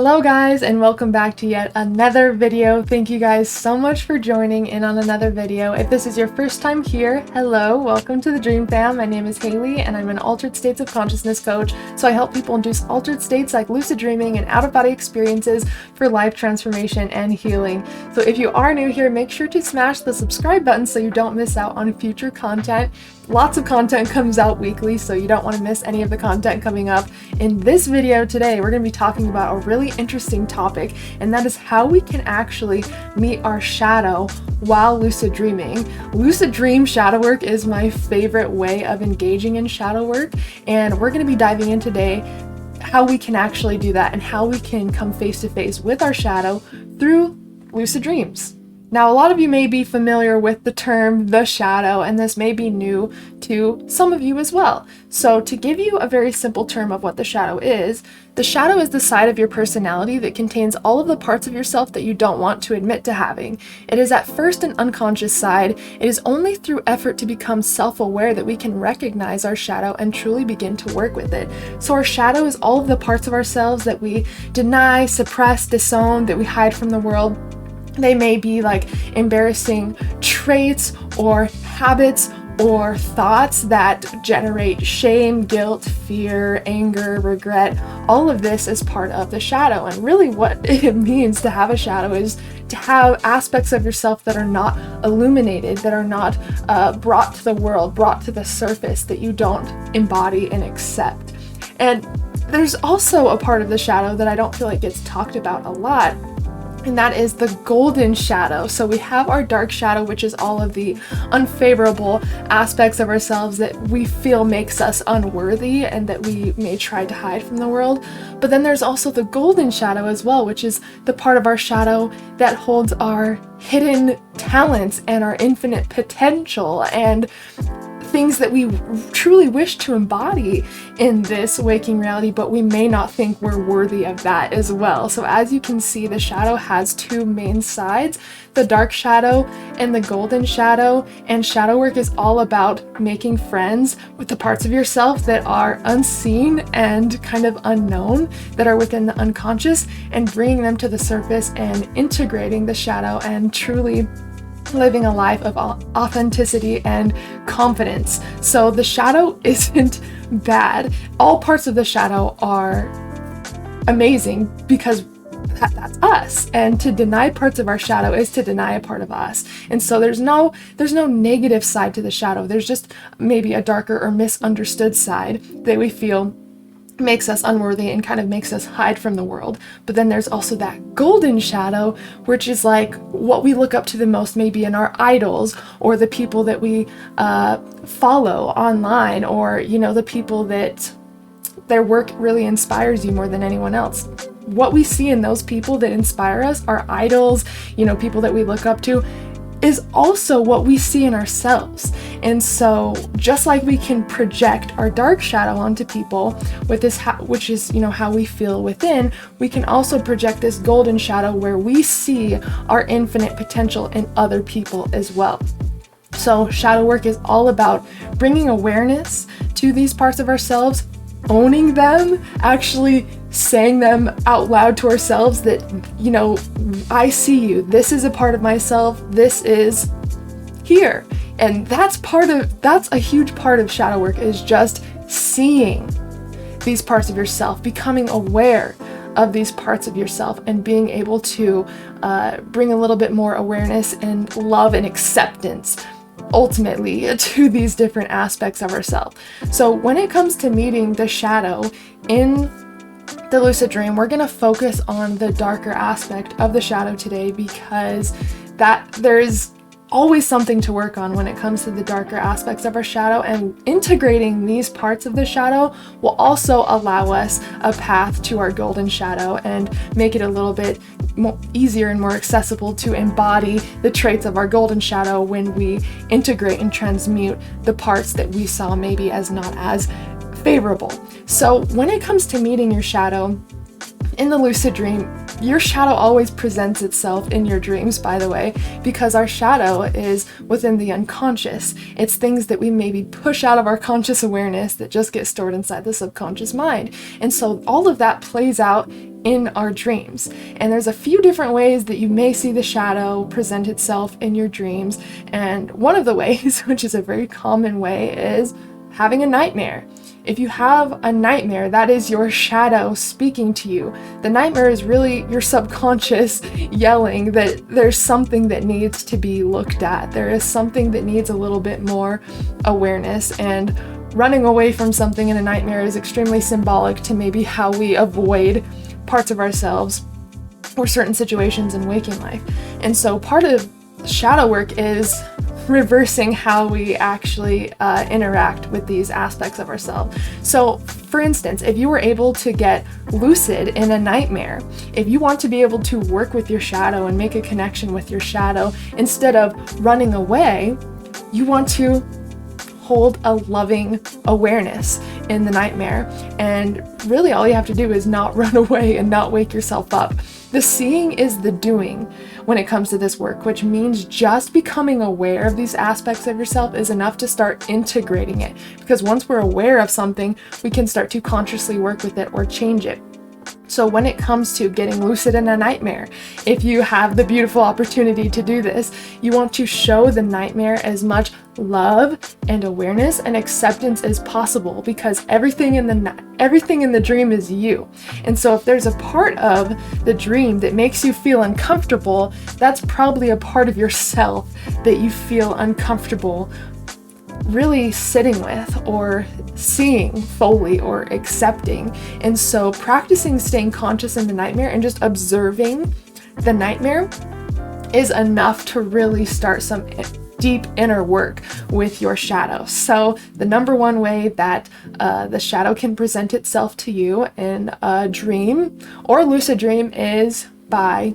Hello guys, and welcome back to yet another video. Thank you guys so much for joining in on another video. If this is your first time here, hello, welcome to the Dream Fam. My name is Haylee and I'm an altered states of consciousness coach. So I help people induce altered states like lucid dreaming and out-of-body experiences for life transformation and healing. So if you are new here, make sure to smash the subscribe button so you don't miss out on future content. Lots of content comes out weekly, so you don't want to miss any of the content coming up. In this video today, we're going to be talking about a really interesting topic, and that is how we can actually meet our shadow while lucid dreaming. Lucid dream shadow work is my favorite way of engaging in shadow work, and we're going to be diving in today how we can actually do that and how we can come face to face with our shadow through lucid dreams. Now, a lot of you may be familiar with the term the shadow, and this may be new to some of you as well. So to give you a very simple term of what the shadow is the side of your personality that contains all of the parts of yourself that you don't want to admit to having. It is at first an unconscious side. It is only through effort to become self-aware that we can recognize our shadow and truly begin to work with it. So our shadow is all of the parts of ourselves that we deny, suppress, disown, that we hide from the world. They may be like embarrassing traits or habits or thoughts that generate shame, guilt, fear, anger, regret. All of this is part of the shadow. And really what it means to have a shadow is to have aspects of yourself that are not illuminated, that are not brought to the world, brought to the surface, that you don't embody and accept. And there's also a part of the shadow that I don't feel like gets talked about a lot, and that is the golden shadow. So we have our dark shadow, which is all of the unfavorable aspects of ourselves that we feel makes us unworthy and that we may try to hide from the world. But then there's also the golden shadow as well, which is the part of our shadow that holds our hidden talents and our infinite potential and things that we truly wish to embody in this waking reality, but we may not think we're worthy of that as well. So as you can see, the shadow has two main sides, the dark shadow and the golden shadow, and shadow work is all about making friends with the parts of yourself that are unseen and kind of unknown, that are within the unconscious, and bringing them to the surface and integrating the shadow and truly living a life of authenticity and confidence. So the shadow isn't bad. All parts of the shadow are amazing because that's us. And to deny parts of our shadow is to deny a part of us. And so there's no negative side to the shadow. There's just maybe a darker or misunderstood side that we feel makes us unworthy and kind of makes us hide from the world. But then there's also that golden shadow, which is like what we look up to the most, maybe in our idols or the people that we follow online, or the people that their work really inspires you more than anyone else. What we see in those people that inspire us, our idols, people that we look up to, is also what we see in ourselves. And so just like we can project our dark shadow onto people with this, which is how we feel within, we can also project this golden shadow where we see our infinite potential in other people as well. So shadow work is all about bringing awareness to these parts of ourselves, owning them, actually saying them out loud to ourselves that, I see you, this is a part of myself, this is here. And that's a huge part of shadow work, is just seeing these parts of yourself, becoming aware of these parts of yourself, and being able to bring a little bit more awareness and love and acceptance ultimately to these different aspects of ourselves. So when it comes to meeting the shadow in the lucid dream, we're going to focus on the darker aspect of the shadow today, because there's always something to work on when it comes to the darker aspects of our shadow, and integrating these parts of the shadow will also allow us a path to our golden shadow and make it a little bit easier and more accessible to embody the traits of our golden shadow when we integrate and transmute the parts that we saw maybe as not as favorable. So when it comes to meeting your shadow in the lucid dream, Your shadow always presents itself in your dreams, by the way, because our shadow is within the unconscious. It's things that we maybe push out of our conscious awareness that just get stored inside the subconscious mind. And so all of that plays out in our dreams. And there's a few different ways that you may see the shadow present itself in your dreams. And one of the ways, which is a very common way, is having a nightmare. If you have a nightmare, that is your shadow speaking to you. The nightmare is really your subconscious yelling that there's something that needs to be looked at. There is something that needs a little bit more awareness, and running away from something in a nightmare is extremely symbolic to maybe how we avoid parts of ourselves or certain situations in waking life. And so part of shadow work is reversing how we actually interact with these aspects of ourselves. So for instance, if you were able to get lucid in a nightmare, if you want to be able to work with your shadow and make a connection with your shadow, instead of running away, you want to hold a loving awareness in the nightmare. And really all you have to do is not run away and not wake yourself up. The seeing is the doing when it comes to this work, which means just becoming aware of these aspects of yourself is enough to start integrating it. Because once we're aware of something, we can start to consciously work with it or change it. So when it comes to getting lucid in a nightmare, if you have the beautiful opportunity to do this, you want to show the nightmare as much love and awareness and acceptance as possible, because everything in the dream is you. And so if there's a part of the dream that makes you feel uncomfortable, that's probably a part of yourself that you feel uncomfortable really sitting with or seeing fully or accepting. And so practicing staying conscious in the nightmare and just observing the nightmare is enough to really start some deep inner work with your shadow. So the number one way that the shadow can present itself to you in a dream or lucid dream is by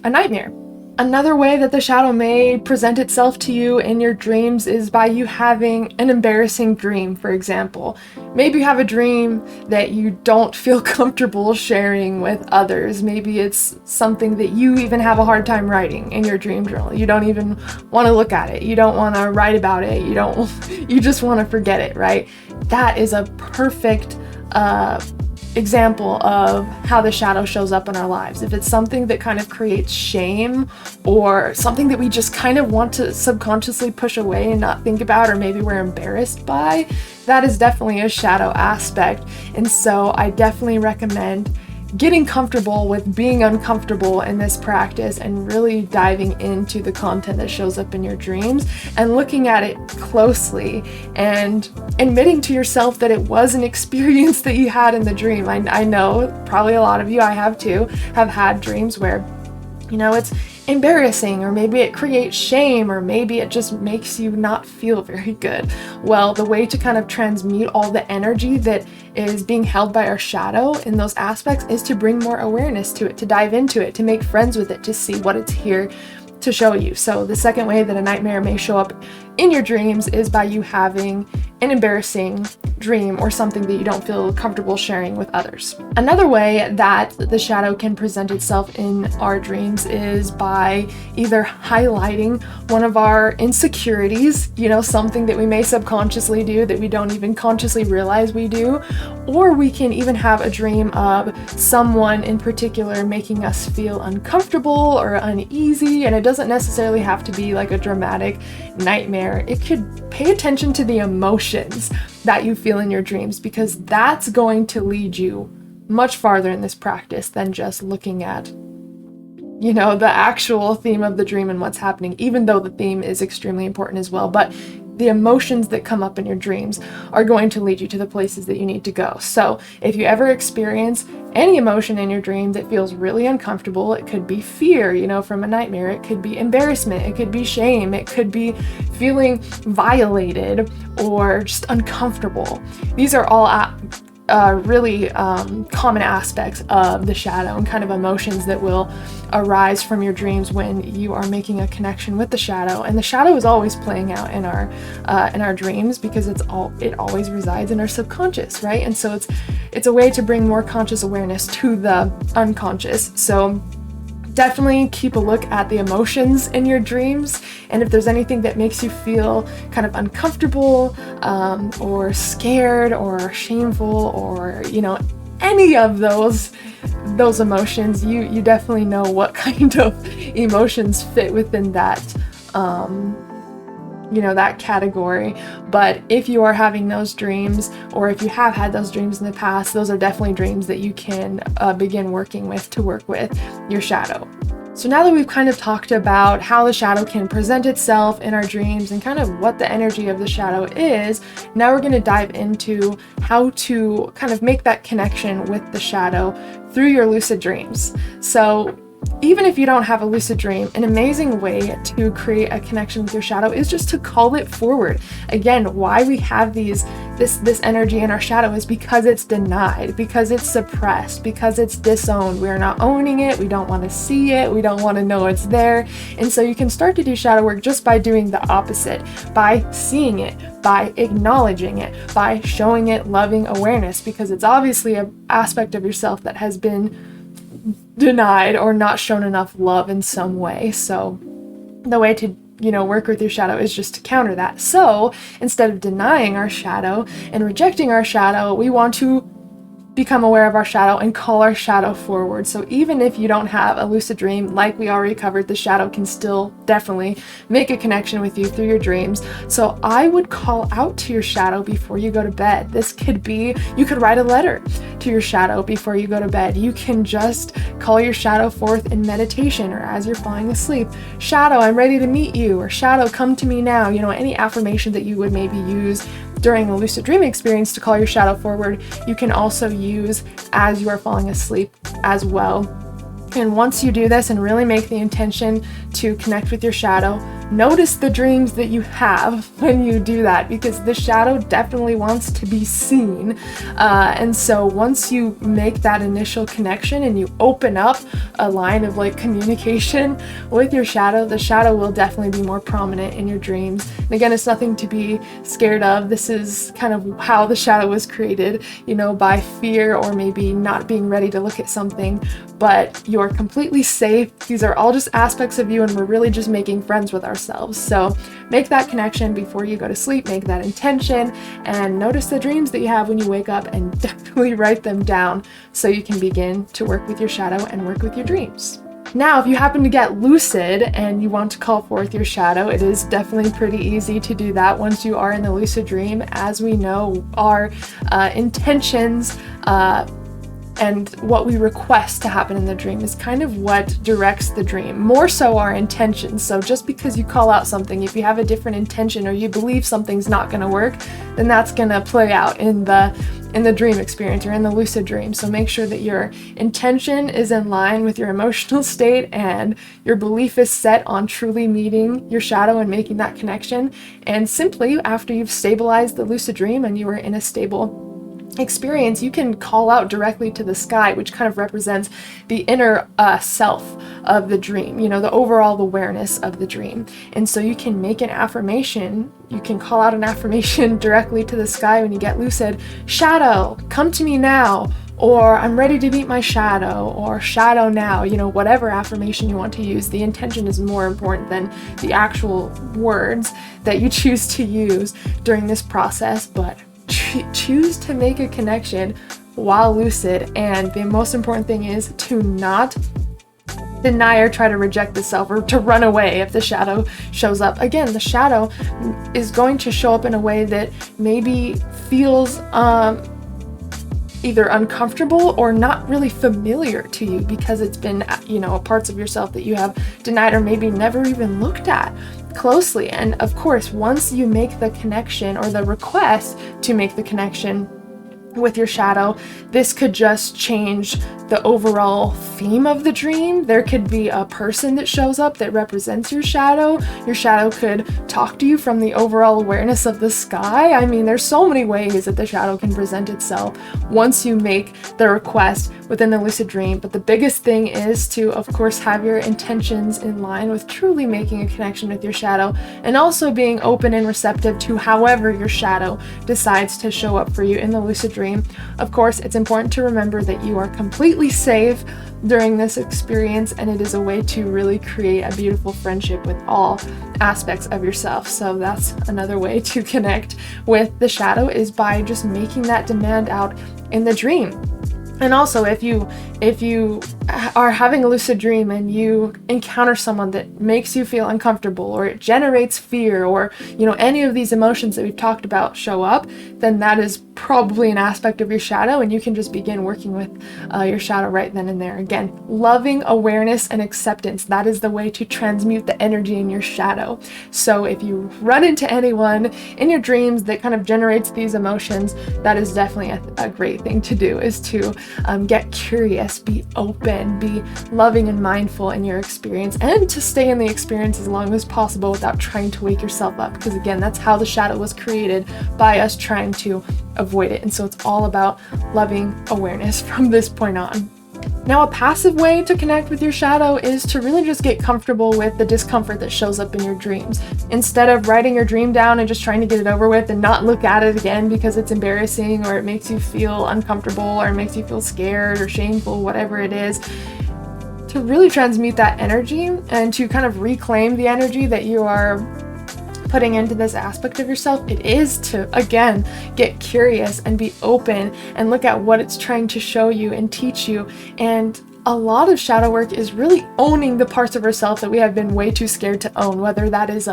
a nightmare. Another way that the shadow may present itself to you in your dreams is by you having an embarrassing dream, for example. Maybe you have a dream that you don't feel comfortable sharing with others. Maybe it's something that you even have a hard time writing in your dream journal. You don't even want to look at it. You don't want to write about it. You just want to forget it, right? That is a perfect example of how the shadow shows up in our lives. If it's something that kind of creates shame or something that we just kind of want to subconsciously push away and not think about, or maybe we're embarrassed by, that is definitely a shadow aspect. And so I definitely recommend getting comfortable with being uncomfortable in this practice and really diving into the content that shows up in your dreams and looking at it closely and admitting to yourself that it was an experience that you had in the dream. I know probably a lot of you, I have too, have had dreams where, you know, it's embarrassing, or maybe it creates shame, or maybe it just makes you not feel very good. Well, the way to kind of transmute all the energy that is being held by our shadow in those aspects is to bring more awareness to it, to dive into it, to make friends with it, to see what it's here to show you. So the second way that a nightmare may show up in your dreams is by you having an embarrassing dream or something that you don't feel comfortable sharing with others. Another way that the shadow can present itself in our dreams is by either highlighting one of our insecurities, you know, something that we may subconsciously do that we don't even consciously realize we do, or we can even have a dream of someone in particular making us feel uncomfortable or uneasy, and it doesn't necessarily have to be like a dramatic nightmare. It could pay attention to the emotions that you feel in your dreams, because that's going to lead you much farther in this practice than just looking at, you know, the actual theme of the dream and what's happening, even though the theme is extremely important as well. But the emotions that come up in your dreams are going to lead you to the places that you need to go. So if you ever experience any emotion in your dream that feels really uncomfortable, it could be fear, you know, from a nightmare, it could be embarrassment, it could be shame, it could be feeling violated or just uncomfortable. These are all really common aspects of the shadow and kind of emotions that will arise from your dreams when you are making a connection with the shadow. And the shadow is always playing out in our dreams, because it always resides in our subconscious, right? And so it's a way to bring more conscious awareness to the unconscious. So definitely keep a look at the emotions in your dreams, and if there's anything that makes you feel kind of uncomfortable, or scared or shameful, or any of those emotions, you definitely know what kind of emotions fit within that that category. But if you are having those dreams, or if you have had those dreams in the past, those are definitely dreams that you can begin working with to work with your shadow. So now that we've kind of talked about how the shadow can present itself in our dreams and kind of what the energy of the shadow is, now we're going to dive into how to kind of make that connection with the shadow through your lucid dreams. So even if you don't have a lucid dream, an amazing way to create a connection with your shadow is just to call it forward. Again, why we have this energy in our shadow is because it's denied, because it's suppressed, because it's disowned. We're not owning it. We don't want to see it. We don't want to know it's there. And so you can start to do shadow work just by doing the opposite, by seeing it, by acknowledging it, by showing it loving awareness, because it's obviously an aspect of yourself that has been denied or not shown enough love in some way. So the way to work with your shadow is just to counter that. So instead of denying our shadow and rejecting our shadow, we want to become aware of our shadow and call our shadow forward. So even if you don't have a lucid dream, like we already covered, the shadow can still definitely make a connection with you through your dreams. So I would call out to your shadow before you go to bed. This could be, you could write a letter to your shadow before you go to bed. You can just call your shadow forth in meditation or as you're falling asleep. Shadow, I'm ready to meet you, or shadow, come to me now. Any affirmation that you would maybe use during a lucid dreaming experience to call your shadow forward, you can also use as you are falling asleep as well. And once you do this and really make the intention to connect with your shadow, notice the dreams that you have when you do that, because the shadow definitely wants to be seen. And so once you make that initial connection and you open up a line of communication with your shadow, the shadow will definitely be more prominent in your dreams. And again, it's nothing to be scared of. This is kind of how the shadow was created, by fear or maybe not being ready to look at something, but you're completely safe. These are all just aspects of you, and we're really just making friends with ourselves. So make that connection before you go to sleep, make that intention, and notice the dreams that you have when you wake up, and definitely write them down so you can begin to work with your shadow and work with your dreams. Now, if you happen to get lucid and you want to call forth your shadow, it is definitely pretty easy to do that once you are in the lucid dream. As we know, our intentions and what we request to happen in the dream is kind of what directs the dream, more so our intentions. So just because you call out something, if you have a different intention or you believe something's not going to work, then that's going to play out in the dream experience or in the lucid dream. So make sure that your intention is in line with your emotional state and your belief is set on truly meeting your shadow and making that connection. And simply after you've stabilized the lucid dream and you are in a stable experience, you can call out directly to the sky, which kind of represents the inner self of the dream, the overall awareness of the dream. And so you can make an affirmation, you can call out an affirmation directly to the sky when you get lucid: shadow, come to me now, or I'm ready to meet my shadow, or shadow now, whatever affirmation you want to use. The intention is more important than the actual words that you choose to use during this process, but choose to make a connection while lucid. And the most important thing is to not deny or try to reject the self or to run away if the shadow shows up. Again, the shadow is going to show up in a way that maybe feels either uncomfortable or not really familiar to you, because it's been, parts of yourself that you have denied or maybe never even looked at closely. And of course, once you make the connection or the request to make the connection with your shadow. This could just change the overall theme of the dream. There could be a person that shows up that represents your shadow. Your shadow could talk to you from the overall awareness of the sky. I mean, there's so many ways that the shadow can present itself once you make the request within the lucid dream. But the biggest thing is to, of course, have your intentions in line with truly making a connection with your shadow, and also being open and receptive to however your shadow decides to show up for you in the lucid dream. Of course, it's important to remember that you are completely safe during this experience, and it is a way to really create a beautiful friendship with all aspects of yourself. So that's another way to connect with the shadow, is by just making that demand out in the dream. And also, if you are having a lucid dream and you encounter someone that makes you feel uncomfortable, or it generates fear, or any of these emotions that we've talked about show up, then that is probably an aspect of your shadow, and you can just begin working with your shadow right then and there. Again, loving awareness and acceptance, that is the way to transmute the energy in your shadow. So if you run into anyone in your dreams that kind of generates these emotions, that is definitely a great thing to do, is to get curious, be open, be loving and mindful in your experience, and to stay in the experience as long as possible without trying to wake yourself up, because again, that's how the shadow was created, by us trying to avoid it. And so it's all about loving awareness from this point on. Now, a passive way to connect with your shadow is to really just get comfortable with the discomfort that shows up in your dreams. Instead of writing your dream down and just trying to get it over with and not look at it again because it's embarrassing, or it makes you feel uncomfortable, or it makes you feel scared or shameful, whatever it is, to really transmute that energy and to kind of reclaim the energy that you are putting into this aspect of yourself, it is to, again, get curious and be open and look at what it's trying to show you and teach you. And a lot of shadow work is really owning the parts of ourselves that we have been way too scared to own, whether that is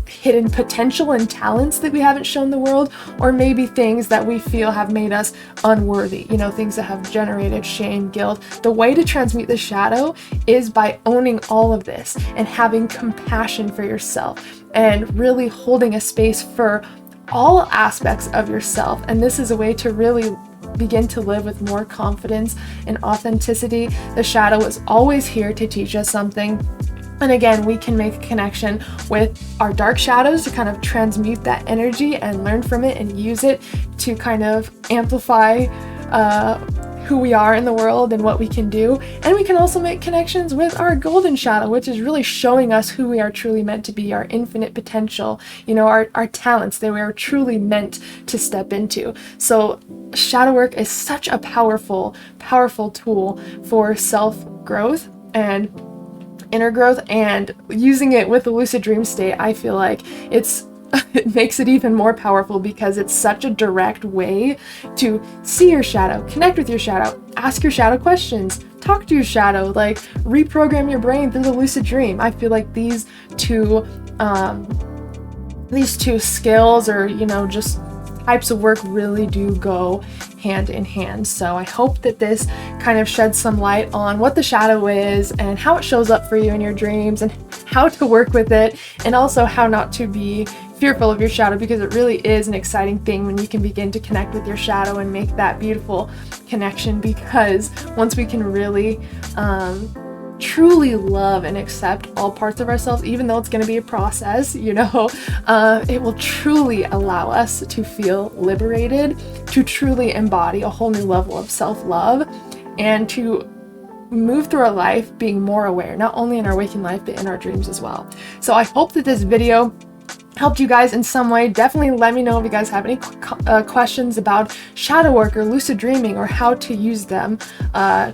hidden potential and talents that we haven't shown the world, or maybe things that we feel have made us unworthy, things that have generated shame, guilt. The way to transmute the shadow is by owning all of this and having compassion for yourself, and really holding a space for all aspects of yourself. And this is a way to really begin to live with more confidence and authenticity. The shadow is always here to teach us something. And again, we can make a connection with our dark shadows to kind of transmute that energy and learn from it and use it to kind of amplify who we are in the world and what we can do. And we can also make connections with our golden shadow, which is really showing us who we are truly meant to be, our infinite potential, our talents that we are truly meant to step into. So shadow work is such a powerful, powerful tool for self-growth and inner growth, and using it with the lucid dream state, I feel like it makes it even more powerful, because it's such a direct way to see your shadow, connect with your shadow, ask your shadow questions, talk to your shadow, like reprogram your brain through the lucid dream. I feel like these two skills, or just types of work, really do go hand in hand. So I hope that this kind of sheds some light on what the shadow is and how it shows up for you in your dreams, and how to work with it, and also how not to be fearful of your shadow, because it really is an exciting thing when you can begin to connect with your shadow and make that beautiful connection. Because once we can really truly love and accept all parts of ourselves, even though it's going to be a process, it will truly allow us to feel liberated, to truly embody a whole new level of self-love, and to move through our life being more aware, not only in our waking life, but in our dreams as well. So I hope that this video helped you guys in some way. Definitely let me know if you guys have any questions about shadow work or lucid dreaming, or how to use them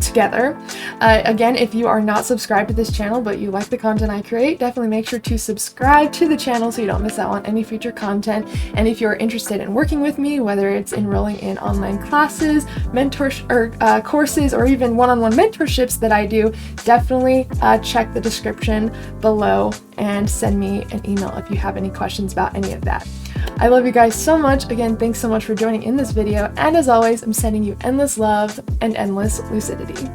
together. Again, if you are not subscribed to this channel but you like the content I create, definitely make sure to subscribe to the channel so you don't miss out on any future content. And if you're interested in working with me, whether it's enrolling in online classes, courses, or even one-on-one mentorships that I do, definitely check the description below and send me an email if you have any questions about any of that. I love you guys so much. Again, thanks so much for joining in this video. And as always, I'm sending you endless love and endless lucidity.